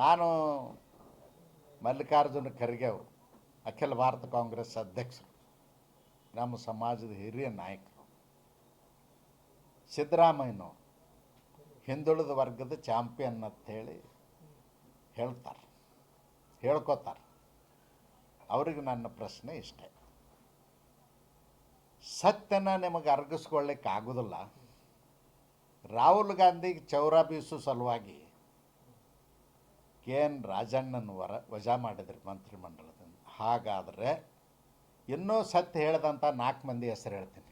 ನಾನು ಮಲ್ಲಿಕಾರ್ಜುನ ಖರ್ಗೆ ಅವರು ಅಖಿಲ ಭಾರತ ಕಾಂಗ್ರೆಸ್ ಅಧ್ಯಕ್ಷರು, ನಮ್ಮ ಸಮಾಜದ ಹಿರಿಯ ನಾಯಕರು. ಸಿದ್ದರಾಮಯ್ಯನವರು ಹಿಂದುಳಿದ ವರ್ಗದ ಚಾಂಪಿಯನ್ ಅಂತೇಳಿ ಹೇಳ್ಕೋತಾರೆ. ಅವ್ರಿಗೆ ನನ್ನ ಪ್ರಶ್ನೆ ಇಷ್ಟೇ, ಸತ್ಯನ ನಿಮಗೆ ಅರಗಿಸ್ಕೊಳ್ಳಿಕ್ಕೆ ಆಗೋದಿಲ್ಲ. ರಾಹುಲ್ ಗಾಂಧಿಗೆ ಚೌರ ಬೀಸೋ ಸಲುವಾಗಿ KN ರಾಜಣ್ಣನ ವಜಾ ಮಾಡಿದ್ರಿ ಮಂತ್ರಿಮಂಡಲದಿಂದ. ಹಾಗಾದರೆ ಇನ್ನೂ ಸತ್ಯ ಹೇಳಿದಂಥ 4 ಮಂದಿ ಹೆಸರು ಹೇಳ್ತೀನಿ.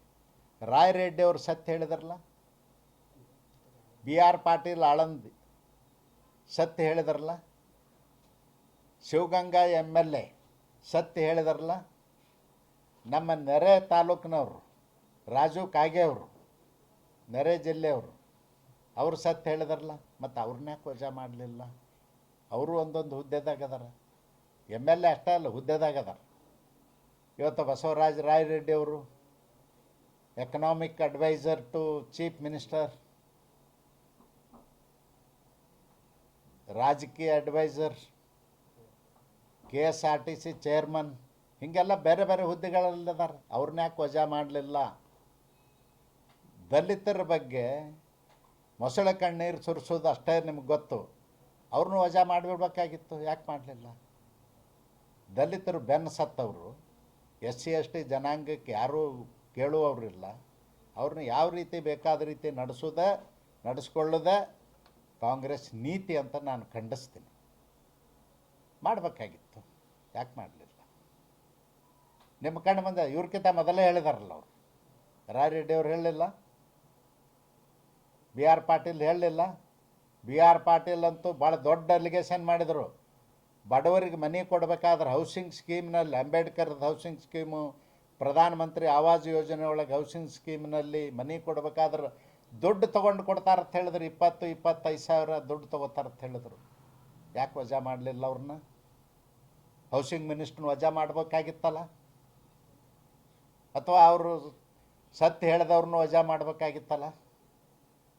ರಾಯರೆಡ್ಡಿ ಅವರು ಸತ್ಯ ಹೇಳಿದಾರಲ್ಲ, BR ಪಾಟೀಲ್ ಆಳಂದಿ ಸತ್ಯ ಹೇಳಿದಾರಲ್ಲ, ಶಿವಗಂಗಾ MLA ಸತ್ಯ ಹೇಳಿದಾರಲ್ಲ, ನಮ್ಮ ನೆರೆ ತಾಲೂಕಿನವರು ರಾಜು ಕಾಗೆ ಅವರು ನೆರೆ ಜಿಲ್ಲೆಯವರು ಅವರು ಸತ್ಯ ಹೇಳಿದಾರಲ್ಲ. ಮತ್ತು ಅವ್ರನ್ನ ಯಾಕೆ ವಜಾ ಮಾಡಲಿಲ್ಲ? ಅವರು ಒಂದೊಂದು ಹುದ್ದೆದಾಗ ಅದಾರ, MLA ಅಷ್ಟೇ ಅಲ್ಲ, ಹುದ್ದೆದಾಗ ಅದಾರ. ಇವತ್ತು ಬಸವರಾಜ ರಾಯರೆಡ್ಡಿ ಅವರು economic adviser to chief minister, ರಾಜಕೀಯ ಅಡ್ವೈಸರ್, KSRTC ಚೇರ್ಮನ್, ಹೀಗೆಲ್ಲ ಬೇರೆ ಬೇರೆ ಹುದ್ದೆಗಳಲ್ಲಿದ್ದಾರೆ. ಅವ್ರನ್ನ ಯಾಕೆ ವಜಾ ಮಾಡಲಿಲ್ಲ? ದಲಿತರ ಬಗ್ಗೆ ಮೊಸಳೆ ಕಣ್ಣೀರು ಸುರಿಸೋದು ಅಷ್ಟೇ ನಿಮ್ಗೆ ಗೊತ್ತು. ಅವ್ರನ್ನೂ ವಜಾ ಮಾಡಿಬಿಡ್ಬೇಕಾಗಿತ್ತು, ಯಾಕೆ ಮಾಡಲಿಲ್ಲ? ದಲಿತರು ಬೆನ್ನು ಸತ್ತವರು, SC ST ಜನಾಂಗಕ್ಕೆ ಯಾರೂ ಕೇಳುವವರಿಲ್ಲ. ಅವ್ರನ್ನ ಯಾವ ರೀತಿ ಬೇಕಾದ ರೀತಿ ನಡೆಸ್ಕೊಳ್ಳೋದೇ ಕಾಂಗ್ರೆಸ್ ನೀತಿ ಅಂತ ನಾನು ಖಂಡಿಸ್ತೀನಿ. ಮಾಡಬೇಕಾಗಿತ್ತು, ಯಾಕೆ ಮಾಡಲಿಲ್ಲ? ನಿಮ್ಮ ಕಣ್ಣು ಬಂದ ಇವ್ರಿಗಿಂತ ಮೊದಲೇ ಹೇಳಿದಾರಲ್ಲ ಅವರು. ರಾಯರೆಡ್ಡಿ ಅವ್ರು ಹೇಳಲಿಲ್ಲ, BR ಪಾಟೀಲ್ ಹೇಳಲಿಲ್ಲ. BR ಪಾಟೀಲ್ ಅಂತೂ ಭಾಳ ದೊಡ್ಡ ಅಲಿಗೇಷನ್ ಮಾಡಿದರು. ಬಡವರಿಗೆ ಮನೆ ಕೊಡಬೇಕಾದ್ರೆ ಹೌಸಿಂಗ್ ಸ್ಕೀಮ್ನಲ್ಲಿ, ಅಂಬೇಡ್ಕರ್ದ ಹೌಸಿಂಗ್ ಸ್ಕೀಮು, ಪ್ರಧಾನಮಂತ್ರಿ ಆವಾಸ್ ಯೋಜನೆ ಒಳಗೆ ಹೌಸಿಂಗ್ ಸ್ಕೀಮ್ನಲ್ಲಿ ಮನೆ ಕೊಡಬೇಕಾದ್ರೆ ದುಡ್ಡು ತೊಗೊಂಡು ಕೊಡ್ತಾರಂತ ಹೇಳಿದ್ರು. 20-25 ಸಾವಿರ ದುಡ್ಡು ತೊಗೋತಾರಂತ ಹೇಳಿದ್ರು. ಯಾಕೆ ವಜಾ ಮಾಡಲಿಲ್ಲ ಅವ್ರನ್ನ? ಹೌಸಿಂಗ್ ಮಿನಿಸ್ಟ್ರನ್ನ ವಜಾ ಮಾಡಬೇಕಾಗಿತ್ತಲ್ಲ, ಅಥವಾ ಅವರು ಸತ್ಯ ಹೇಳಿದವ್ರನ್ನೂ ವಜಾ ಮಾಡಬೇಕಾಗಿತ್ತಲ್ಲ,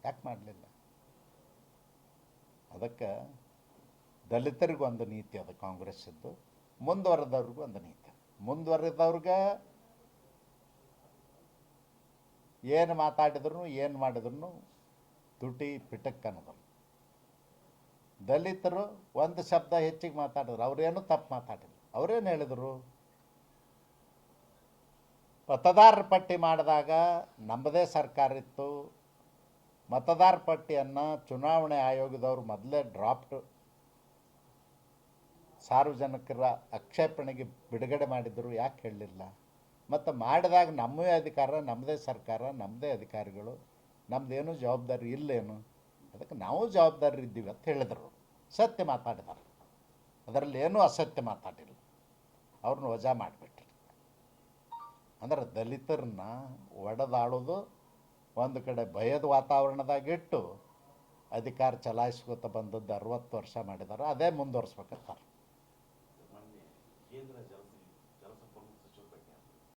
ಯಾಕೆ ಮಾಡಲಿಲ್ಲ? ಅದಕ್ಕೆ ದಲಿತರಿಗೂ ಒಂದು ನೀತಿ ಅದು ಕಾಂಗ್ರೆಸ್ಸಿದ್ದು, ಮುಂದುವರೆದವ್ರಿಗೂ ಒಂದು ನೀತಿ. ಮುಂದುವರೆದವ್ರಿಗೆ ಏನು ಮಾತಾಡಿದ್ರು ಏನು ಮಾಡಿದ್ರು ತುಟಿ ಪಿಟಕ್ ಅನ್ನೋದಲ್ಲ. ದಲಿತರು ಒಂದು ಶಬ್ದ ಹೆಚ್ಚಿಗೆ ಮಾತಾಡಿದ್ರು, ಅವರೇನು ತಪ್ಪು ಮಾತಾಡಿಲ್ಲ. ಅವರೇನು ಹೇಳಿದರು? ಮತದಾರರ ಪಟ್ಟಿ ಮಾಡಿದಾಗ ನಮ್ಮದೇ ಸರ್ಕಾರ ಇತ್ತು. ಮತದಾರ ಪಟ್ಟಿಯನ್ನು ಚುನಾವಣೆ ಆಯೋಗದವರು ಮೊದಲೇ ಡ್ರಾಫ್ಟ್ ಸಾರ್ವಜನಿಕರ ಆಕ್ಷೇಪಣೆಗೆ ಬಿಡುಗಡೆ ಮಾಡಿದರು. ಯಾಕೆ ಹೇಳಲಿಲ್ಲ? ಮತ್ತು ಮಾಡಿದಾಗ ನಮ್ಮದೇ ಅಧಿಕಾರ, ನಮ್ಮದೇ ಸರ್ಕಾರ, ನಮ್ಮದೇ ಅಧಿಕಾರಿಗಳು, ನಮ್ಮದೇನು ಜವಾಬ್ದಾರಿ ಇಲ್ಲೇನು? ಅದಕ್ಕೆ ನಾವು ಜವಾಬ್ದಾರಿ ಇದ್ದೀವಿ ಅಂತ ಹೇಳಿದರು. ಸತ್ಯ ಮಾತಾಡಿದ್ದಾರೆ, ಅದರಲ್ಲಿ ಏನೂ ಅಸತ್ಯ ಮಾತಾಡಿಲ್ಲ. ಅವ್ರನ್ನ ವಜಾ ಮಾಡಿಬಿಟ್ರು. ಅಂದ್ರೆ ದಲಿತರನ್ನ ಒಡೆದಾಡೋದು ಒಂದು ಕಡೆ ಭಯದ ವಾತಾವರಣದಾಗಿಟ್ಟು ಅಧಿಕಾರ ಚಲಾಯಿಸ್ಕೊತ ಬಂದದ್ದು 60 ವರ್ಷ ಮಾಡಿದ್ದಾರೆ. ಅದೇ ಮುಂದುವರ್ಸ್ಬೇಕಂತಾರೆ.